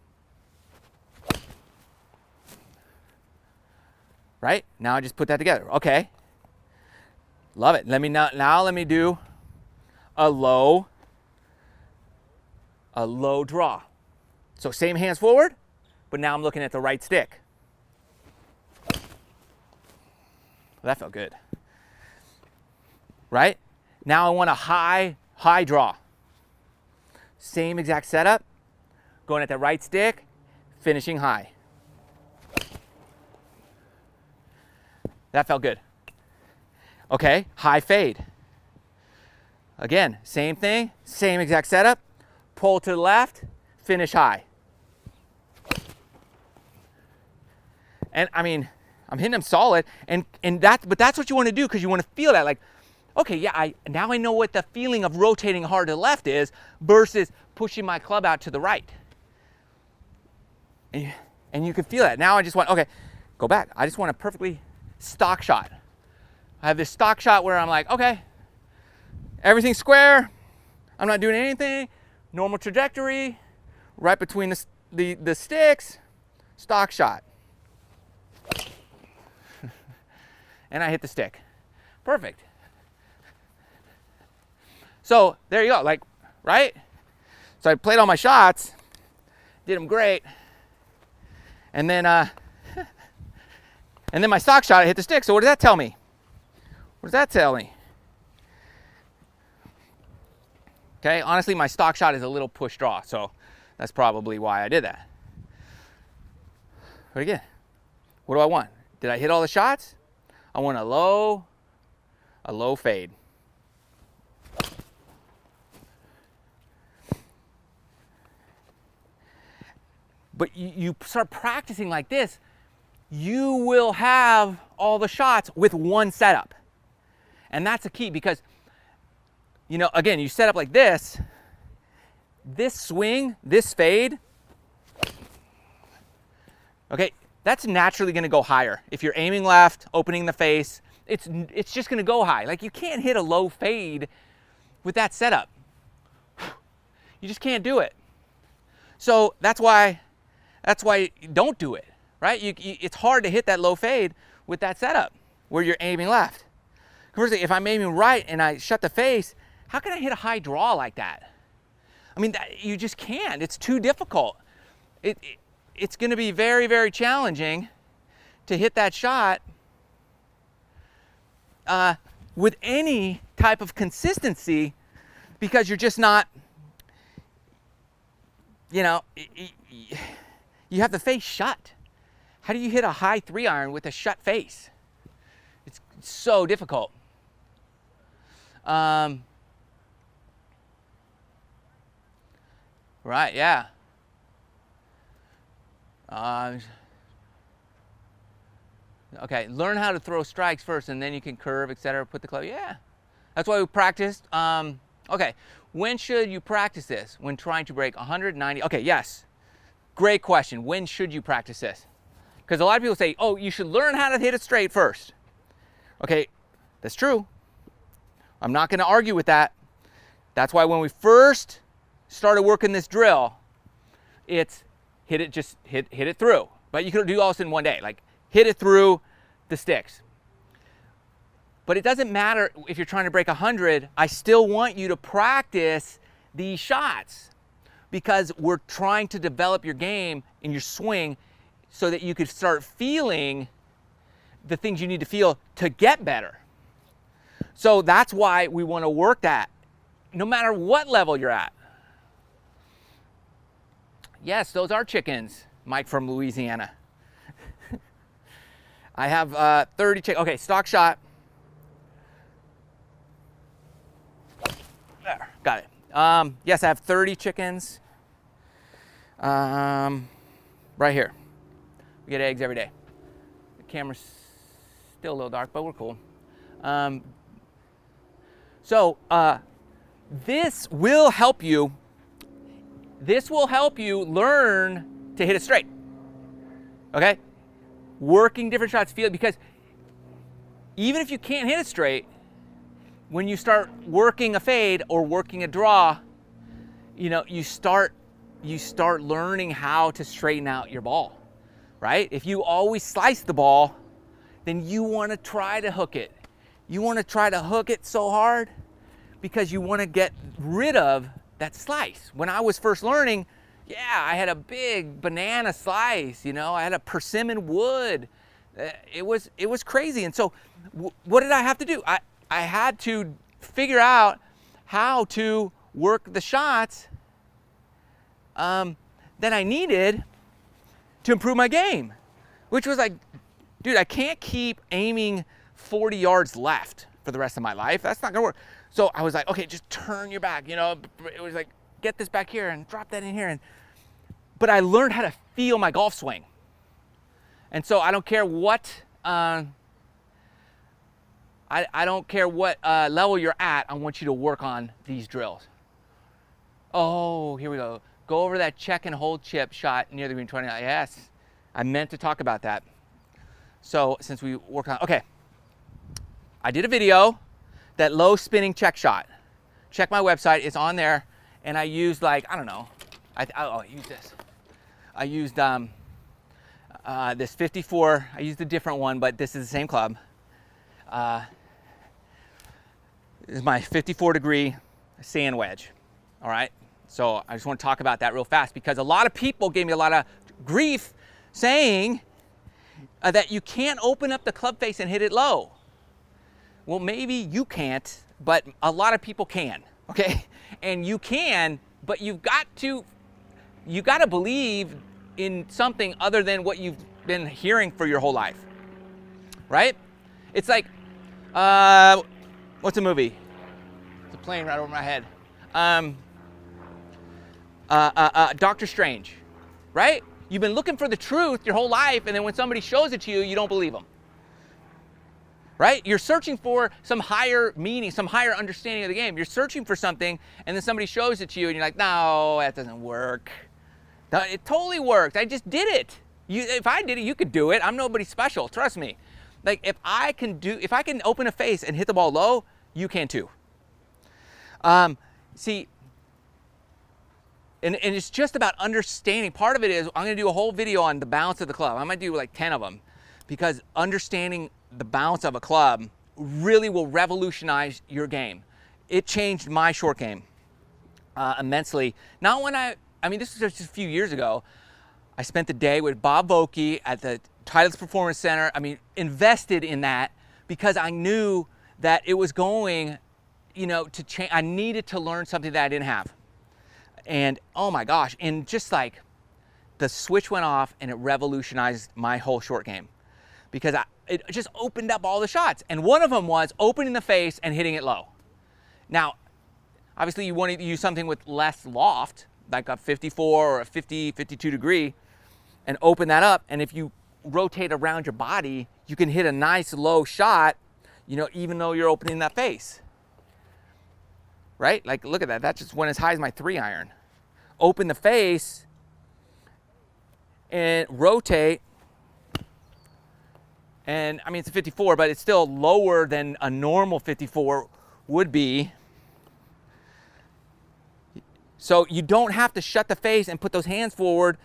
Right? Now I just put that together. Okay. Love it. Let me do a low draw. So same hands forward, but now I'm looking at the right stick. Well, that felt good. Right? Now I want a high draw. Same exact setup, going at the right stick, finishing high. That felt good. Okay, high fade. Again, same thing, same exact setup, pull to the left, finish high. And I mean, I'm hitting them solid, but that's what you want to do because you want to feel that, like, okay, yeah, now I know what the feeling of rotating hard to the left is versus pushing my club out to the right. And you can feel that. Now I just want, okay, go back. I just want a perfectly stock shot. I have this stock shot where I'm like, okay, everything's square. I'm not doing anything. Normal trajectory, right between the sticks, stock shot. And I hit the stick. Perfect. So there you go, like, right? So I played all my shots, did them great, and then my stock shot, I hit the stick. So what does that tell me? What does that tell me? Okay, honestly, my stock shot is a little push draw, so that's probably why I did that. But again, what do I want? Did I hit all the shots? I want a low fade. but you start practicing like this, you will have all the shots with one setup. And that's the key because, you know, again, you set up like this swing, this fade, okay, that's naturally gonna go higher. If you're aiming left, opening the face, it's just gonna go high. Like you can't hit a low fade with that setup. You just can't do it. So that's why you don't do it, right? It's hard to hit that low fade with that setup where you're aiming left. Conversely, if I'm aiming right and I shut the face, how can I hit a high draw like that? I mean, you just can't. It's too difficult. It's going to be very, very challenging to hit that shot with any type of consistency because you're just not, you know, you have the face shut. How do you hit a high 3-iron with a shut face? It's so difficult. Right, yeah. Okay, learn how to throw strikes first and then you can curve, etc. Put the club, yeah. That's why we practiced. Okay, when should you practice this? When trying to break 190, okay, yes. Great question, when should you practice this? Because a lot of people say, oh, you should learn how to hit it straight first. Okay, that's true. I'm not gonna argue with that. That's why when we first started working this drill, it's hit it through. But you can do all this in one day, like hit it through the sticks. But it doesn't matter if you're trying to break 100, I still want you to practice these shots because we're trying to develop your game and your swing so that you could start feeling the things you need to feel to get better. So that's why we want to work that no matter what level you're at. Yes, those are chickens, Mike from Louisiana. I have 30 chickens. Okay, stock shot. There, got it. Yes, I have 30 chickens. Right here. We get eggs every day. The camera's still a little dark, but we're cool. This will help you. This will help you learn to hit it straight. Okay? Working different shots, feel it, because even if you can't hit it straight, when you start working a fade or working a draw, you know, you start learning how to straighten out your ball, right? If you always slice the ball, then you want to try to hook it. You want to try to hook it so hard because you want to get rid of that slice. When I was first learning, yeah, I had a big banana slice, you know, I had a persimmon wood. It was crazy. And so what did I have to do? I had to figure out how to work the shots that I needed to improve my game, which was like, dude, I can't keep aiming 40 yards left for the rest of my life. That's not gonna work. So I was like, okay, just turn your back, you know, it was like, get this back here and drop that in here. But I learned how to feel my golf swing. And so I don't care what, I don't care what level you're at, I want you to work on these drills. Oh, here we go. Go over that check and hold chip shot near the green 20. Yes, I meant to talk about that. So since we work on, okay. I did a video, that low spinning check shot. Check my website, it's on there. And I used like, I don't know, I used this. I used this 54, I used a different one, but this is the same club. This is my 54-degree sand wedge, all right? So I just want to talk about that real fast because a lot of people gave me a lot of grief saying that you can't open up the club face and hit it low. Well, maybe you can't, but a lot of people can, okay? And you can, but you've got to believe in something other than what you've been hearing for your whole life, right? It's like, what's a movie? It's a plane right over my head. Doctor Strange, right? You've been looking for the truth your whole life, and then when somebody shows it to you, you don't believe them. Right? You're searching for some higher meaning, some higher understanding of the game. You're searching for something, and then somebody shows it to you, and you're like, no, that doesn't work. No, it totally worked. I just did it. If I did it, you could do it. I'm nobody special. Trust me. Like, if I can open a face and hit the ball low, you can too. See, and it's just about understanding. Part of it is, I'm going to do a whole video on the balance of the club. I might do like 10 of them, because understanding the balance of a club really will revolutionize your game. It changed my short game immensely. Not when I mean, this was just a few years ago. I spent the day with Bob Vokey at the Titleist Performance Center. I mean, invested in that because I knew that it was going, you know, to change. I needed to learn something that I didn't have. And oh my gosh, and just like the switch went off and it revolutionized my whole short game, because it just opened up all the shots. And one of them was opening the face and hitting it low. Now, obviously you want to use something with less loft, like a 54 or a 50, 52 degree, and open that up. And if you rotate around your body, you can hit a nice low shot, you know, even though you're opening that face. Right? Like, look at that. That just went as high as my 3-iron. Open the face and rotate. And I mean, it's a 54, but it's still lower than a normal 54 would be. So you don't have to shut the face and put those hands forward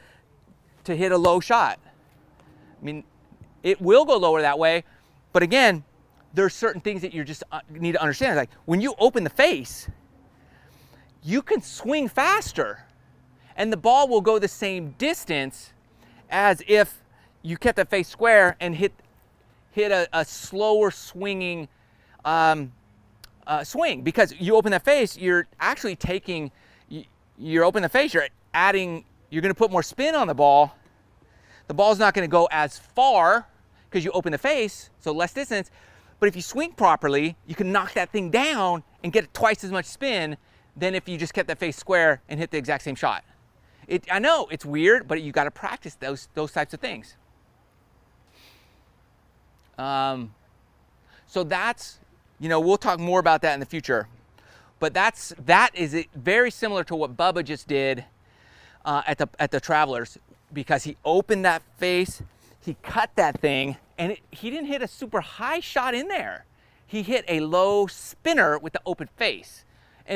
to hit a low shot. I mean, it will go lower that way, but again, there's certain things that you just need to understand. Like, when you open the face, you can swing faster, and the ball will go the same distance as if you kept the face square and hit a slower swinging swing. Because you open that face, you're actually taking, you're opening the face, you're going to put more spin on the ball. The ball's not going to go as far because you open the face, so less distance. But if you swing properly, you can knock that thing down and get twice as much spin than if you just kept that face square and hit the exact same shot. I know it's weird, but you got to practice those types of things. So that's, you know, we'll talk more about that in the future. But that is very similar to what Bubba just did at the Travelers, because he opened that face, he cut that thing, and he didn't hit a super high shot in there. He hit a low spinner with the open face.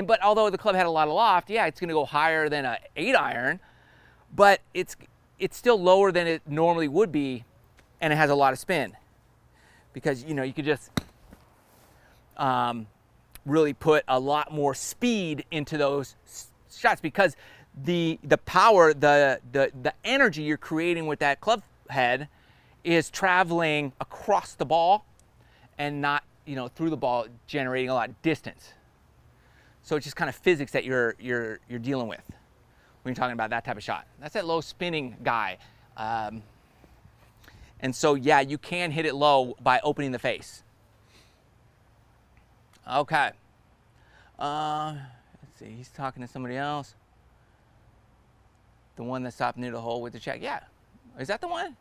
But although the club had a lot of loft, yeah, it's going to go higher than an 8-iron, but it's still lower than it normally would be, and it has a lot of spin. Because, you know, you could just really put a lot more speed into those shots, because the power, the energy you're creating with that club head is traveling across the ball and not, you know, through the ball, generating a lot of distance. So it's just kind of physics that you're dealing with when you're talking about that type of shot. That's that low spinning guy. And so, yeah, you can hit it low by opening the face. Okay. Let's see, he's talking to somebody else. The one that stopped near the hole with the check. Yeah. Is that the one?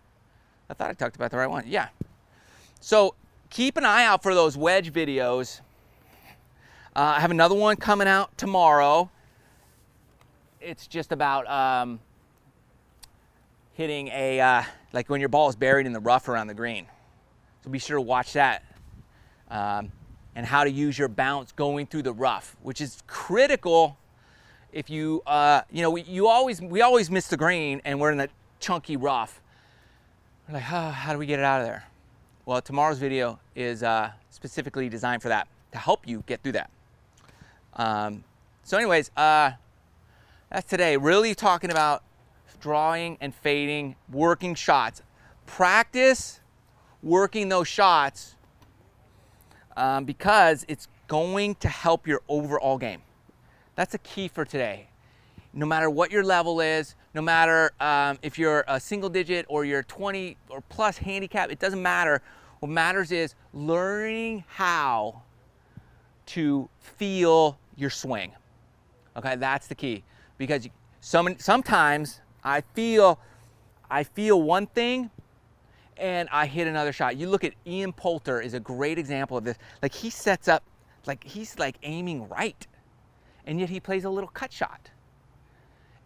I thought I talked about the right one. Yeah. So keep an eye out for those wedge videos. I have another one coming out tomorrow. It's just about hitting like when your ball is buried in the rough around the green. So be sure to watch that. And how to use your bounce going through the rough, which is critical if you, you know, we always miss the green and we're in the chunky rough. We're like, oh, how do we get it out of there? Well, tomorrow's video is specifically designed for that, to help you get through that. So anyways, that's today. Really talking about drawing and fading, working shots. Practice working those shots because it's going to help your overall game. That's the key for today. No matter what your level is, no matter if you're a single digit or you're 20 or plus handicap, it doesn't matter. What matters is learning how to feel your swing. Okay, that's the key. Because sometimes I feel I feel one thing and I hit another shot. You look at Ian Poulter is a great example of this. Like he sets up, like he's like aiming right, and yet he plays a little cut shot.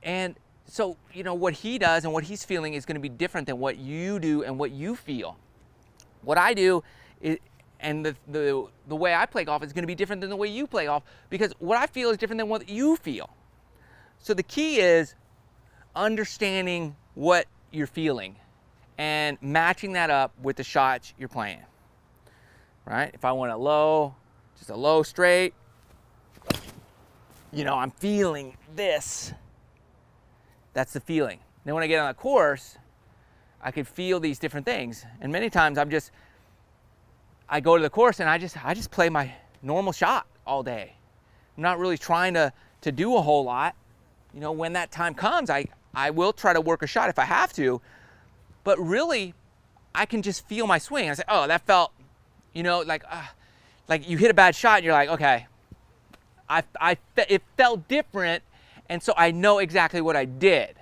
And so, you know, what he does and what he's feeling is going to be different than what you do and what you feel. What I do is, and the way I play golf is going to be different than the way you play golf, because what I feel is different than what you feel. So the key is understanding what you're feeling and matching that up with the shots you're playing, right? If I want a low, just a low straight, you know, I'm feeling this. That's the feeling. Then when I get on the course, I can feel these different things. And many times I go to the course and I just play my normal shot all day. I'm not really trying to do a whole lot. You know, when that time comes, I will try to work a shot if I have to, but really I can just feel my swing. I say, oh, that felt, you know, like you hit a bad shot and you're like, okay, it felt different. And so I know exactly what I did,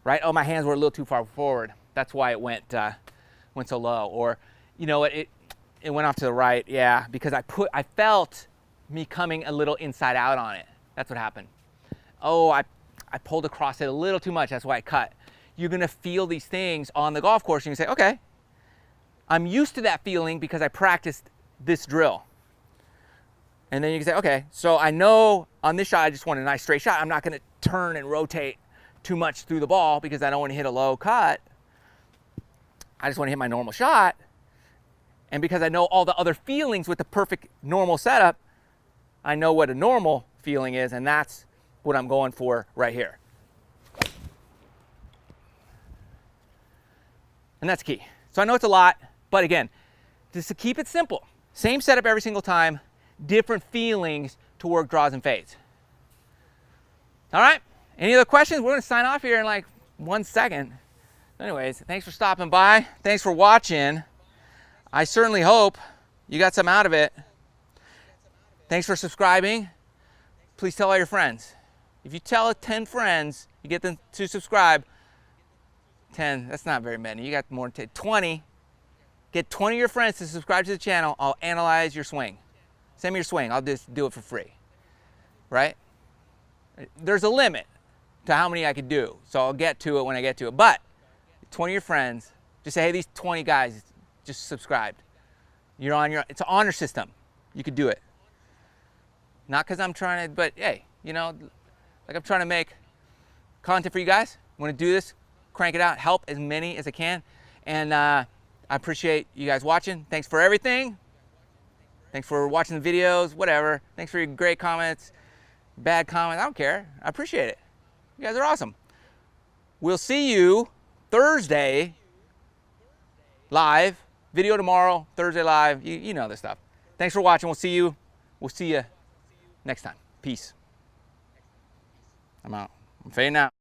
right? Oh, my hands were a little too far forward. That's why it went so low. Or, you know, it went off to the right. Yeah, because I felt me coming a little inside out on it. That's what happened. Oh, I pulled across it a little too much. That's why I cut. You're gonna feel these things on the golf course, and you say, okay, I'm used to that feeling because I practiced this drill. And then you can say, okay, so I know on this shot I just want a nice straight shot. I'm not going to turn and rotate too much through the ball because I don't want to hit a low cut. I just want to hit my normal shot. And because I know all the other feelings with the perfect normal setup, I know what a normal feeling is, and that's what I'm going for right here. And that's key. So I know it's a lot, but again, just to keep it simple, same setup every single time, different feelings to work draws and fades. All right, any other questions? We're gonna sign off here in like 1 second. Anyways, thanks for stopping by. Thanks for watching. I certainly hope you got some out of it. Thanks for subscribing. Please tell all your friends. If you tell 10 friends, you get them to subscribe. 10, that's not very many. You got more than 20. Get 20 of your friends to subscribe to the channel. I'll analyze your swing. Send me your swing. I'll just do it for free, right? There's a limit to how many I could do, so I'll get to it when I get to it. But 20 of your friends, just say, hey, these 20 guys just subscribed. You're on your, it's an honor system. You could do it. Not because I'm trying to, but hey, you know, like I'm trying to make content for you guys. I want to do this, crank it out, help as many as I can. And I appreciate you guys watching. Thanks for everything. Thanks for watching the videos, whatever. Thanks for your great comments, bad comments. I don't care. I appreciate it. You guys are awesome. We'll see you Thursday live. Video tomorrow, Thursday live. You know this stuff. Thanks for watching. We'll see you next time. Peace. I'm out. I'm fading out.